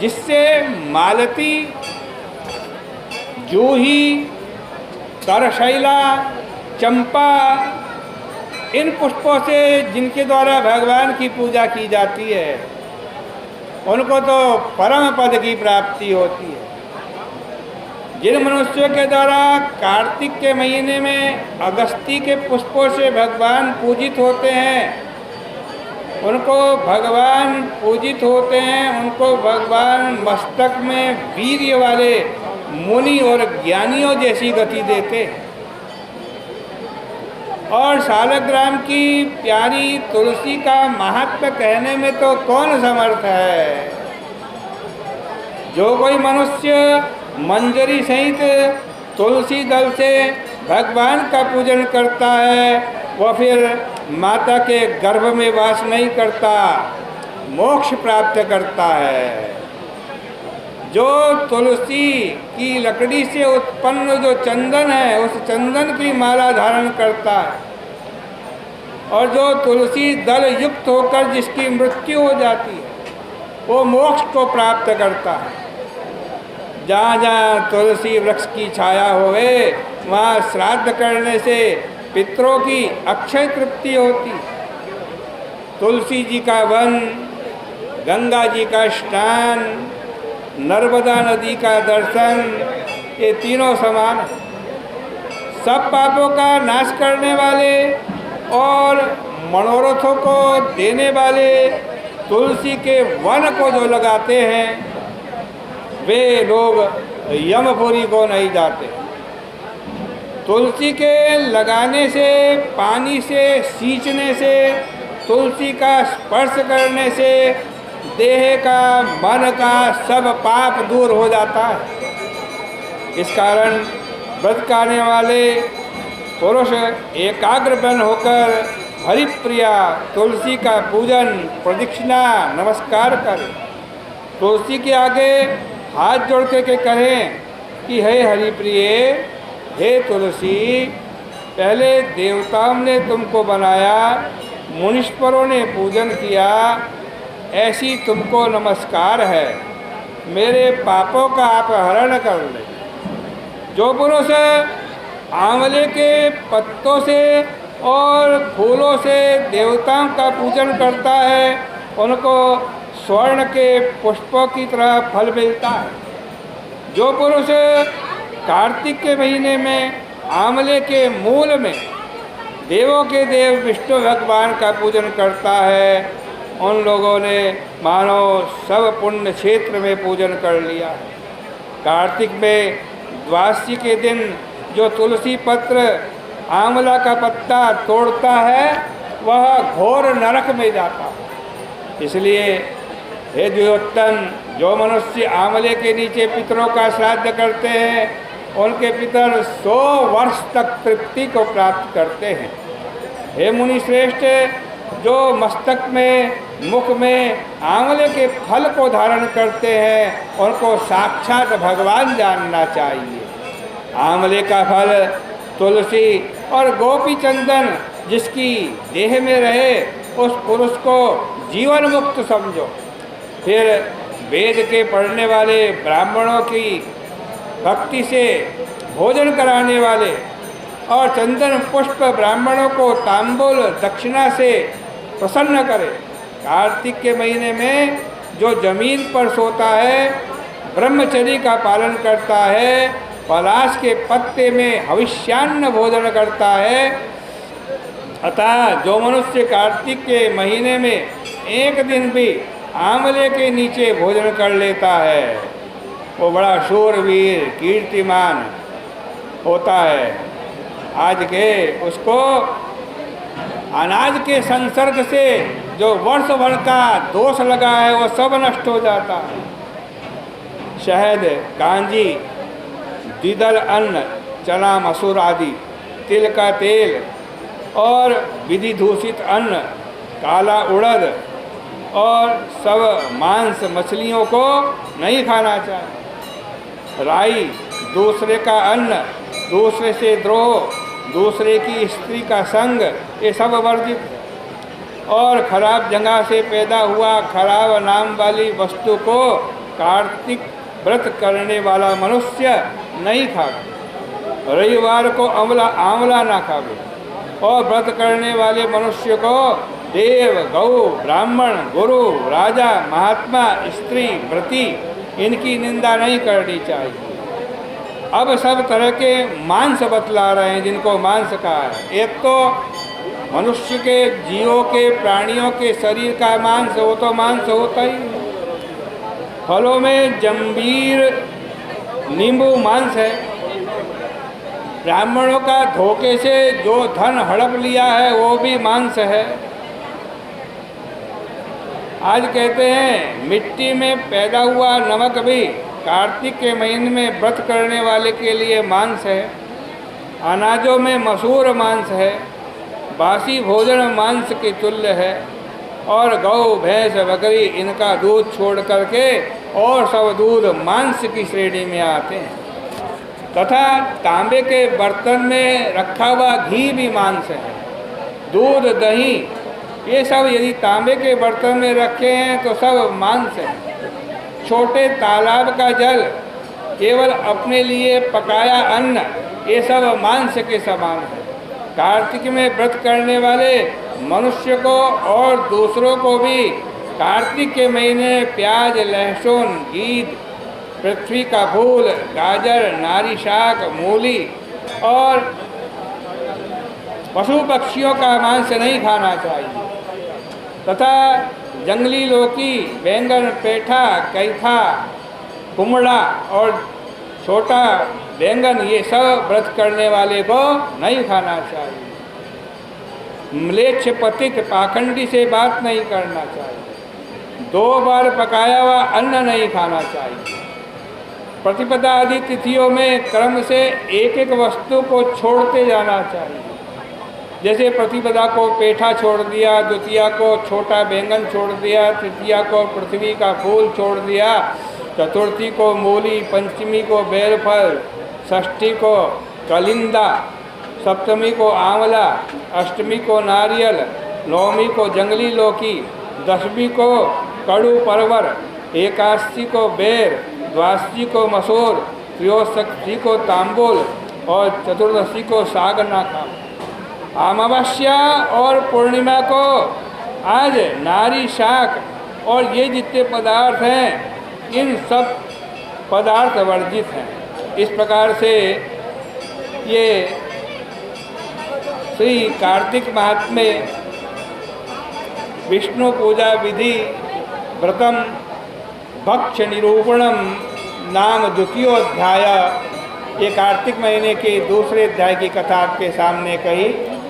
जिससे मालती, जूही, तरशैला, चंपा, इन पुष्पों से जिनके द्वारा भगवान की पूजा की जाती है उनको तो परम पद की प्राप्ति होती है। जिन मनुष्यों के द्वारा कार्तिक के महीने में अगस्ती के पुष्पों से भगवान पूजित होते हैं उनको भगवान पूजित होते हैं, उनको भगवान मस्तक में वीर्य वाले मुनि और ज्ञानियों जैसी गति देते हैं। और शालग्राम की प्यारी तुलसी का महात्म्य कहने में तो कौन समर्थ है। जो कोई मनुष्य मंजरी सहित तुलसी दल से भगवान का पूजन करता है वह फिर माता के गर्भ में वास नहीं करता, मोक्ष प्राप्त करता है। जो तुलसी की लकड़ी से उत्पन्न जो चंदन है उस चंदन की माला धारण करता है और जो तुलसी दल युक्त होकर जिसकी मृत्यु हो जाती है वो मोक्ष को प्राप्त करता है। जहाँ जहाँ तुलसी वृक्ष की छाया होवे वहाँ श्राद्ध करने से पितरों की अक्षय तृप्ति होती। तुलसी जी का वन, गंगा जी का स्नान, नर्मदा नदी का दर्शन, ये तीनों समान है। सब पापों का नाश करने वाले और मनोरथों को देने वाले तुलसी के वन को जो लगाते हैं वे लोग यमपुरी को नहीं जाते। तुलसी के लगाने से, पानी से सींचने से, तुलसी का स्पर्श करने से देह का, मन का सब पाप दूर हो जाता है। इस कारण व्रत करने वाले पुरुष एकाग्र बन होकर हरिप्रिया तुलसी का पूजन, प्रदक्षिणा, नमस्कार करें। तुलसी के आगे हाथ जोड़ के कहें कि हे हरिप्रिय, हे तुलसी, पहले देवताओं ने तुमको बनाया, मुनीश्वरों ने पूजन किया, ऐसी तुमको नमस्कार है। मेरे पापों का आप हरण कर ले। जो पुरुष आंवले के पत्तों से और फूलों से देवताओं का पूजन करता है उनको स्वर्ण के पुष्पों की तरह फल मिलता है। जो पुरुष कार्तिक के महीने में आंवले के मूल में देवों के देव विष्णु भगवान का पूजन करता है उन लोगों ने मानो सब पुण्य क्षेत्र में पूजन कर लिया। कार्तिक में द्वादशी के दिन जो तुलसी पत्र, आंवला का पत्ता तोड़ता है वह घोर नरक में जाता है। इसलिए हे द्विजोत्तम, जो मनुष्य आंवले के नीचे पितरों का श्राद्ध करते हैं उनके पितर 100 वर्ष तक तृप्ति को प्राप्त करते हैं। हे मुनि श्रेष्ठ, जो मस्तक में, मुख में आंवले के फल को धारण करते हैं उनको साक्षात भगवान जानना चाहिए। आंवले का फल, तुलसी और गोपी चंदन जिसकी देह में रहे उस पुरुष को जीवन मुक्त समझो। फिर वेद के पढ़ने वाले ब्राह्मणों की भक्ति से भोजन कराने वाले और चंदन पुष्प ब्राह्मणों को तांबूल दक्षिणा से प्रसन्न करे। कार्तिक के महीने में जो जमीन पर सोता है, ब्रह्मचर्य का पालन करता है, पलाश के पत्ते में हविष्यान्न भोजन करता है, अतः जो मनुष्य कार्तिक के महीने में एक दिन भी आंवले के नीचे भोजन कर लेता है वो बड़ा शूरवीर, कीर्तिमान होता है। आज के उसको अनाज के संसर्ग से जो वर्ष भर का दोष लगा है वो सब नष्ट हो जाता है। शहद, कांजी, द्विदल अन्न, चना मसूर आदि, तिल का तेल और विधि दूषित अन्न, काला उड़द और सब मांस मछलियों को नहीं खाना चाहिए। राई, दूसरे का अन्न, दूसरे से द्रोह, दूसरे की स्त्री का संग, ये सब वर्जित है। और खराब जगह से पैदा हुआ खराब नाम वाली वस्तु को कार्तिक व्रत करने वाला मनुष्य नहीं खावे, रविवार को आंवला ना खावे, और व्रत करने वाले मनुष्य को देव, गौ, ब्राह्मण, गुरु, राजा, महात्मा, स्त्री, व्रती इनकी निंदा नहीं करनी चाहिए। अब सब तरह के मांस बतला रहे हैं जिनको मांस कहा है। एक तो मनुष्य के, जीवों के, प्राणियों के शरीर का मांस, वो तो मांस होता ही। फलों में जंबीर, नींबू मांस है। ब्राह्मणों का धोखे से जो धन हड़प लिया है वो भी मांस है। आज कहते हैं मिट्टी में पैदा हुआ नमक भी कार्तिक के महीने में व्रत करने वाले के लिए मांस है। अनाजों में मसूर मांस है। बासी भोजन मांस के तुल्य है। और गौ, भैंस, बकरी इनका दूध छोड़ करके और सब दूध मांस की श्रेणी में आते हैं। तथा तांबे के बर्तन में रखा हुआ घी भी मांस है। दूध, दही ये सब यदि तांबे के बर्तन में रखे हैं तो सब मांस है। छोटे तालाब का जल, केवल अपने लिए पकाया अन्न, ये सब मांस के समान है। कार्तिक में व्रत करने वाले मनुष्य को और दूसरों को भी कार्तिक के महीने प्याज, लहसुन, गीद, पृथ्वी का फूल, गाजर, नारी शाक, मूली और पशु पक्षियों का मांस नहीं खाना चाहिए। तथा जंगली लौकी, बैंगन, पेठा, कैथा, कुमड़ा और छोटा बैंगन ये सब व्रत करने वाले को नहीं खाना चाहिए। म्लेच्छ, पथिक, पाखंडी से बात नहीं करना चाहिए। 2 बार पकाया हुआ अन्न नहीं खाना चाहिए। प्रतिपदा आदि तिथियों में क्रम से एक एक वस्तु को छोड़ते जाना चाहिए। जैसे प्रतिपदा को पेठा छोड़ दिया, द्वितीया को छोटा बैंगन छोड़ दिया, तृतीया को पृथ्वी का फूल छोड़ दिया, चतुर्थी को मूली, पंचमी को बेलफल, षष्ठी को कलिंदा, सप्तमी को आंवला, अष्टमी को नारियल, नवमी को जंगली लौकी, दसवीं को कड़ू परवर, एकादशी को बेर, द्वादशी को मसूर, त्रयोदशी को तांबुल और चतुर्दशी को साग ना खाओ। अमावस्या और पूर्णिमा को आज नारी शाक और ये जितने पदार्थ हैं इन सब पदार्थ वर्जित हैं। इस प्रकार से ये श्री कार्तिक महात्म्य विष्णु पूजा विधि व्रतम भक्ष निरूपणम नाम 2वां अध्याय, ये कार्तिक महीने के दूसरे अध्याय की कथा आपके सामने कही।